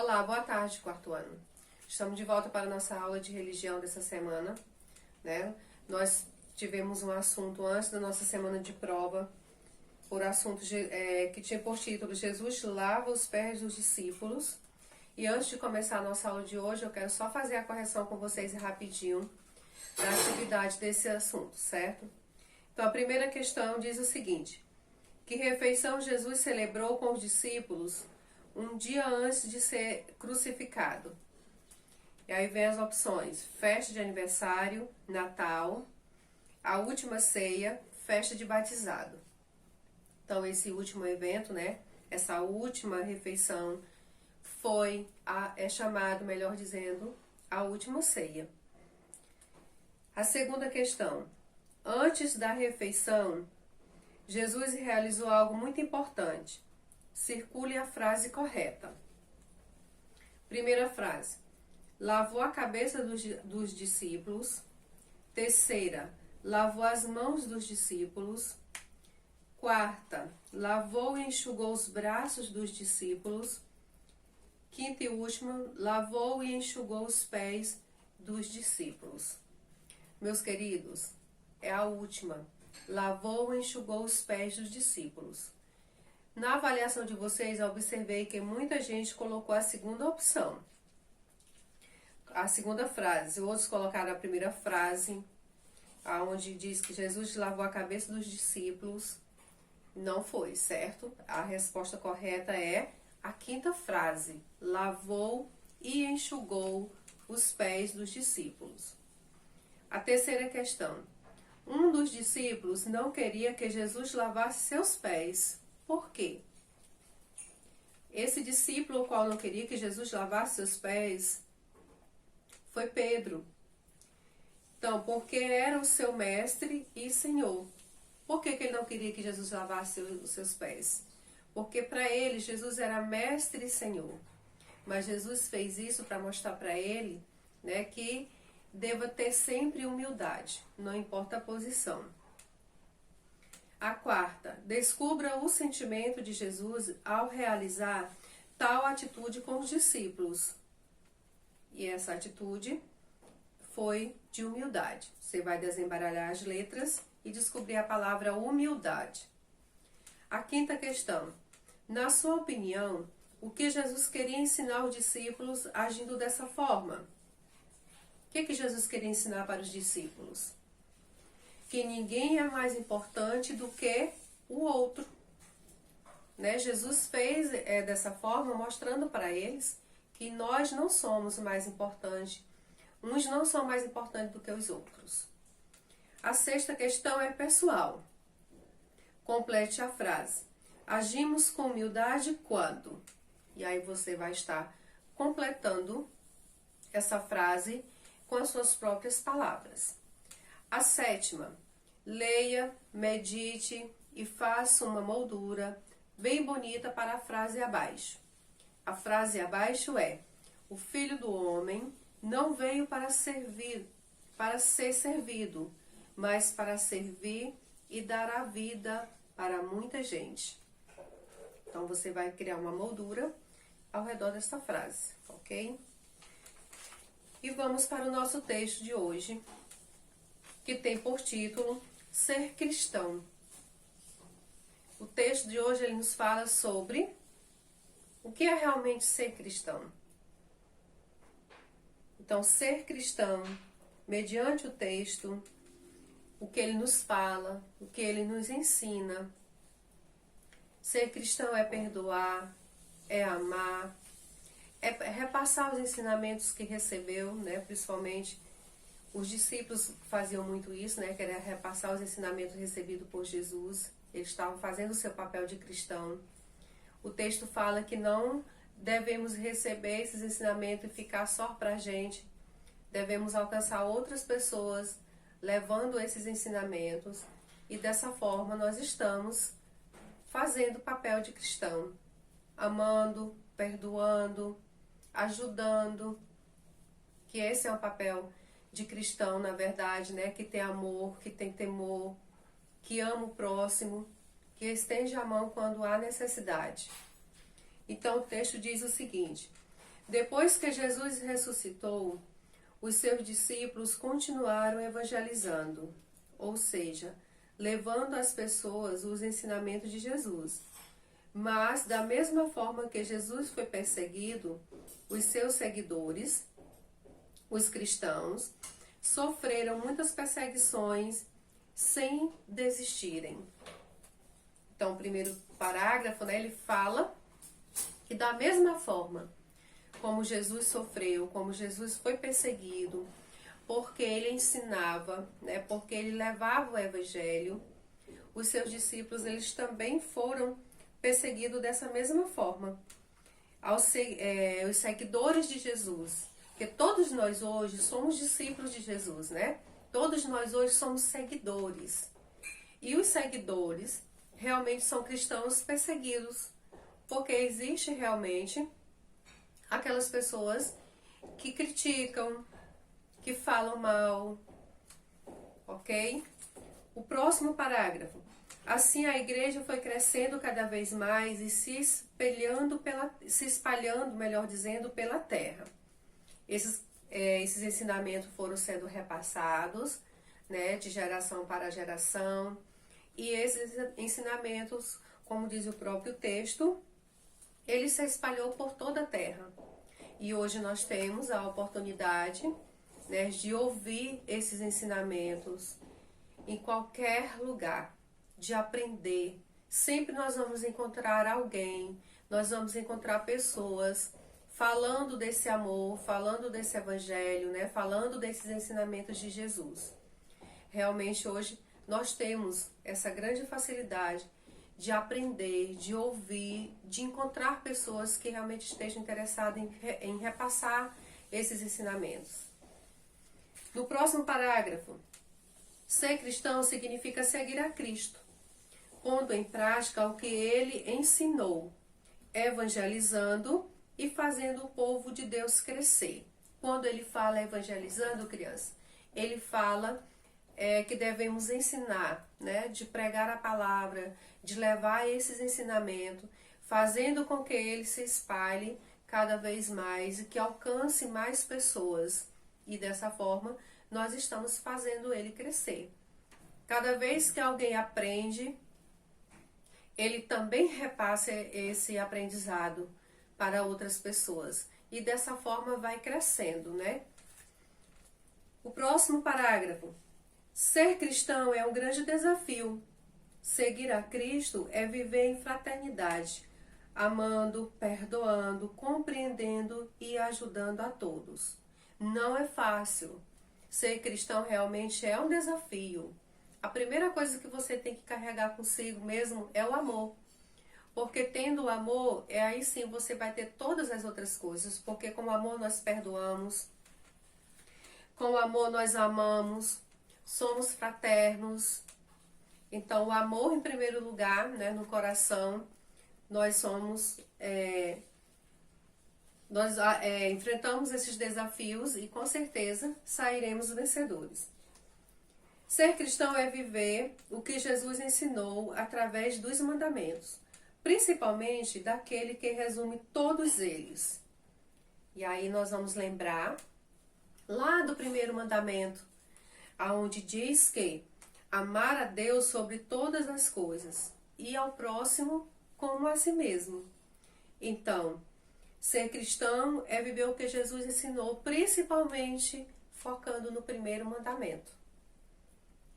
Olá, boa tarde, quarto ano. Estamos de volta para a nossa aula de religião dessa semana, né? Nós tivemos um assunto antes da nossa semana de prova, por assunto que tinha por título Jesus lava os pés dos discípulos. E antes de começar a nossa aula de hoje, eu quero só fazer a correção com vocês rapidinho da atividade desse assunto, certo? Então, a primeira questão diz o seguinte: que refeição Jesus celebrou com os discípulos um dia antes de ser crucificado? E aí vem as opções: festa de aniversário, Natal, a última ceia, festa de batizado. Então, esse último evento, né? Essa última refeição é chamado, melhor dizendo, a última ceia. A segunda questão: antes da refeição, Jesus realizou algo muito importante. Circule a frase correta. Primeira frase: lavou a cabeça dos discípulos. Terceira: lavou as mãos dos discípulos. Quarta: lavou e enxugou os braços dos discípulos. Quinta e última: lavou e enxugou os pés dos discípulos. Meus queridos, é a última. Lavou e enxugou os pés dos discípulos. Na avaliação de vocês, eu observei que muita gente colocou a segunda opção. A segunda frase. Outros colocaram a primeira frase, onde diz que Jesus lavou a cabeça dos discípulos. Não foi, certo? A resposta correta é a quinta frase. Lavou e enxugou os pés dos discípulos. A terceira questão: um dos discípulos não queria que Jesus lavasse seus pés. Por quê? Esse discípulo, o qual não queria que Jesus lavasse seus pés, foi Pedro. Então, porque era o seu mestre e senhor. Por que ele não queria que Jesus lavasse os seus pés? Porque para ele, Jesus era mestre e senhor. Mas Jesus fez isso para mostrar para ele, né, que deva ter sempre humildade, não importa a posição. A quarta: descubra o sentimento de Jesus ao realizar tal atitude com os discípulos. E essa atitude foi de humildade. Você vai desembaralhar as letras e descobrir a palavra humildade. A quinta questão: na sua opinião, o que Jesus queria ensinar os discípulos agindo dessa forma? O que Jesus queria ensinar para os discípulos? Que ninguém é mais importante do que o outro. Né? Jesus fez dessa forma, mostrando para eles que nós não somos mais importantes. Uns não são mais importantes do que os outros. A sexta questão é pessoal. Complete a frase. Agimos com humildade quando? E aí você vai estar completando essa frase com as suas próprias palavras. A sétima: leia, medite e faça uma moldura bem bonita para a frase abaixo. A frase abaixo é: o Filho do Homem não veio para ser servido, mas para servir e dar a vida para muita gente. Então você vai criar uma moldura ao redor dessa frase, ok? E vamos para o nosso texto de hoje, que tem por título Ser Cristão. O texto de hoje ele nos fala sobre o que é realmente ser cristão. Então, ser cristão, mediante o texto, o que ele nos fala, o que ele nos ensina. Ser cristão é perdoar, é amar, é repassar os ensinamentos que recebeu, né? Principalmente os discípulos faziam muito isso, né? Que era repassar os ensinamentos recebidos por Jesus. Eles estavam fazendo o seu papel de cristão. O texto fala que não devemos receber esses ensinamentos e ficar só pra gente. Devemos alcançar outras pessoas levando esses ensinamentos. E dessa forma nós estamos fazendo o papel de cristão. Amando, perdoando, ajudando. Que esse é um papel de cristão, na verdade, né? Que tem amor, que tem temor, que ama o próximo, que estende a mão quando há necessidade. Então o texto diz o seguinte: Depois que Jesus ressuscitou, os seus discípulos continuaram evangelizando, ou seja, levando às pessoas os ensinamentos de Jesus. Mas, da mesma forma que Jesus foi perseguido, os seus seguidores, os cristãos, sofreram muitas perseguições sem desistirem. Então, o primeiro parágrafo, né, ele fala que da mesma forma como Jesus sofreu, como Jesus foi perseguido, porque ele ensinava, né, porque ele levava o evangelho, os seus discípulos, eles também foram perseguidos dessa mesma forma. Os seguidores de Jesus, porque todos nós hoje somos discípulos de Jesus, né? Todos nós hoje somos seguidores. E os seguidores realmente são cristãos perseguidos, porque existe realmente aquelas pessoas que criticam, que falam mal, ok? O próximo parágrafo. Assim a igreja foi crescendo cada vez mais e se espalhando, melhor dizendo, pela terra. Esses ensinamentos foram sendo repassados, né, de geração para geração, e esses ensinamentos, como diz o próprio texto, ele se espalhou por toda a terra. E hoje nós temos a oportunidade, né, de ouvir esses ensinamentos em qualquer lugar, de aprender. Sempre nós vamos encontrar alguém, nós vamos encontrar pessoas falando desse amor, falando desse evangelho, né, falando desses ensinamentos de Jesus. Realmente hoje nós temos essa grande facilidade de aprender, de ouvir, de encontrar pessoas que realmente estejam interessadas em repassar esses ensinamentos. No próximo parágrafo, ser cristão significa seguir a Cristo, pondo em prática o que ele ensinou, evangelizando e fazendo o povo de Deus crescer. Quando ele fala evangelizando, criança, ele fala que devemos ensinar, né, de pregar a palavra, de levar esses ensinamentos, fazendo com que ele se espalhe cada vez mais e que alcance mais pessoas. E dessa forma, nós estamos fazendo ele crescer. Cada vez que alguém aprende, ele também repassa esse aprendizado para outras pessoas. E dessa forma vai crescendo, né? O próximo parágrafo. Ser cristão é um grande desafio. Seguir a Cristo é viver em fraternidade, amando, perdoando, compreendendo e ajudando a todos. Não é fácil. Ser cristão realmente é um desafio. A primeira coisa que você tem que carregar consigo mesmo é o amor. Porque tendo o amor, aí sim você vai ter todas as outras coisas. Porque com o amor nós perdoamos, com o amor nós amamos, somos fraternos. Então o amor em primeiro lugar, né, no coração, nós somos... Nós enfrentamos esses desafios e com certeza sairemos vencedores. Ser cristão é viver o que Jesus ensinou através dos mandamentos, principalmente daquele que resume todos eles. E aí nós vamos lembrar lá do primeiro mandamento, aonde diz que amar a Deus sobre todas as coisas e ao próximo como a si mesmo. Então, ser cristão é viver o que Jesus ensinou, principalmente focando no primeiro mandamento,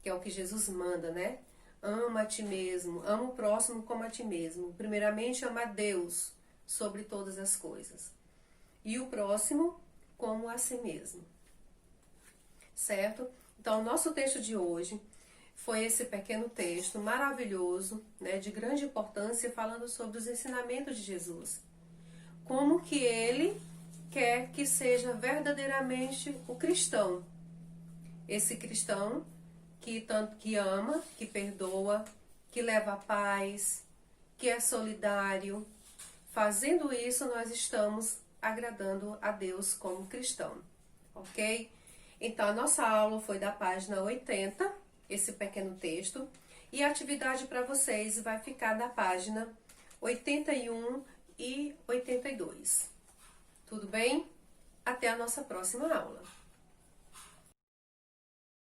que é o que Jesus manda, né? Ama a ti mesmo, ama o próximo como a ti mesmo. Primeiramente, ama a Deus sobre todas as coisas. E o próximo como a si mesmo. Certo? Então, o nosso texto de hoje foi esse pequeno texto maravilhoso, né, de grande importância, falando sobre os ensinamentos de Jesus. Como que ele quer que seja verdadeiramente o cristão. Esse cristão que ama, que perdoa, que leva a paz, que é solidário. Fazendo isso, nós estamos agradando a Deus como cristão, ok? Então, a nossa aula foi da página 80, esse pequeno texto, e a atividade para vocês vai ficar da página 81 e 82. Tudo bem? Até a nossa próxima aula.